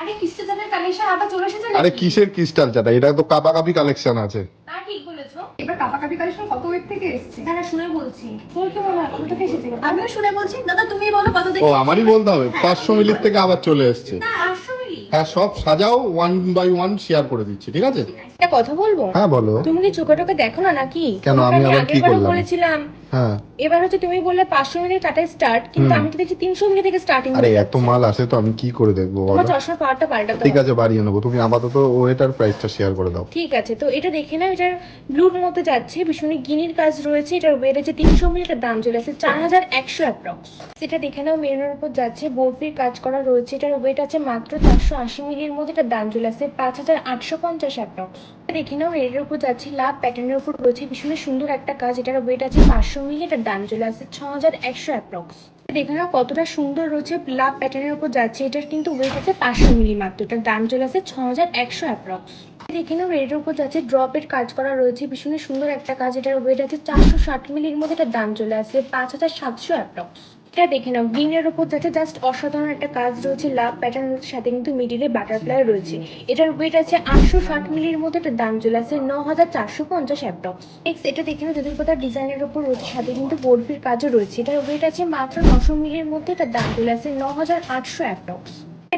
আরে ক্রিস্টালের কালেকশন আবার চলে এসেছে আরে নাকি? কিসের ক্রিস্টাল চাটা, এটা তো কাপাকাপি কালেকশন আছে। তা ঠিক বলেছো, এবার কাপাকাপি কালেকশন কত ওয়েব থেকে এসেছে। হ্যাঁ শুনে বলছি, তোর কি মনে হয় কত থেকে এসেছে? আমিও শুনে বলছি, দাদা তুমি বলো কত থেকে। ও আমারই বলতে হবে, 500 মিলির থেকে আবার চলে এসেছে। না 800 মিলি। হ্যাঁ সব সাজাও, 1 by 1 শেয়ার করে দিচ্ছি, ঠিক আছে? একটা কথা বলবো? হ্যাঁ বলো। তুমি কি চোখে টোকে দেখো না নাকি? কেন, তোমাকে আমি আবার কি আগেরবারও করলাম? বলেছিলাম। হ্যাঁ এবার হচ্ছে তুমি বললে 500 মিলি টাটা স্টার্ট, কিন্তু আমি তো দেখছি 300 মিলি থেকে স্টার্টিং। আরে এত মাল আসে তো আমি কি করে দেখবো তোমার বলো? চশমার পাওয়ারটা পাল্টাতে ঠিক হবে। আছে বাড়িয়ে নেবো, তুমি আপাতত ওয়েটার প্রাইসটা শেয়ার করে দাও। ঠিক আছে, তো এটা দেখে নাও, এটার ব্লুর মধ্যে যাচ্ছে, ভীষণ গিনির কাজ রয়েছে, এটার ওয়েট আছে 300 মিলি, এটার দাম চলে আসে 4100 অ্যাপ্রক্স। সেটা দেখে নাও, মেরুনের উপর যাচ্ছে, বরফির কাজ করা রয়েছে, এটার ওয়েট আছে মাত্র 480 মিলির মধ্যে, এটার দাম চলে আসে 5850 অ্যাপ্রক্স। দেখে নাও, রেডের উপর যাচ্ছে, লাভ প্যাটার্নের উপর রয়েছে, ভীষণ সুন্দর একটা কাজ, এটার ওয়েট আছে 500 মিলি, এটার দাম চলে আসে 6100 অ্যাপ্রক্স। দেখে নাও কতটা সুন্দর রয়েছে, লাভ প্যাটার্নের উপর যাচ্ছে, এটার কিন্তু ওয়েট আছে 500 মিলি মাত্র, এটার দাম চলে আসে 6100 অ্যাপ্রক্স। দেখে নাও, রেডের উপর যাচ্ছে, ড্রপের কাজ করা রয়েছে, ভীষণ সুন্দর একটা কাজ, এটার ওয়েট আছে 460 মিলির মধ্যে, এটার দাম চলে আসে 5700 অ্যাপ্রক্স। এটা দেখে নাও, গ্রিনের উপর যাচ্ছে, জাস্ট অসাধারণ একটা কাজ রয়েছে, লাভ প্যাটার্নের সাথে কিন্তু মিডিলে বাটারফ্লাই রয়েছে, এটার ওয়েট আছে 860 মিলির মধ্যে, এটার দাম চলে আসে 9450 অ্যাপ্রক্স। নেক্সট এটা দেখে নাও, যদি কোথাও ডিজাইনের উপর রয়েছে, সাথে কিন্তু বরফির কাজও রয়েছে, এটার ওয়েট আছে মাত্র 900 মিলির মধ্যে, এটার দাম চলে আসে 9800 অ্যাপ্রক্স।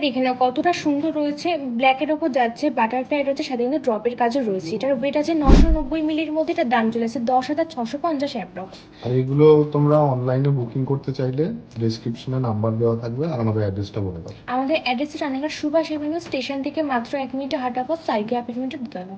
দেখে নাও কতটা সুন্দর রয়েছে, ব্ল্যাকের ওপর যাচ্ছে, বাটারফ্লাই রয়েছে, সাথে কিন্তু ড্রপের কাজও রয়েছে, এটার ওয়েট আছে 990 মিলির মধ্যে, এটার দাম চলে আসে 10650 অ্যাপ্রক্স। আর এগুলো তোমরা অনলাইনে বুকিং করতে চাইলে ডেসক্রিপশনে নাম্বার দেওয়া থাকবে, আর আমাদের অ্যাড্রেসটা বলে দাও। আমাদের address Ranaghat Subhash avenue station থেকে মাত্র 1 মিনিটে হাঁটা পথ, সাইকে অ্যাপার্টমেন্টে দিতে হবে।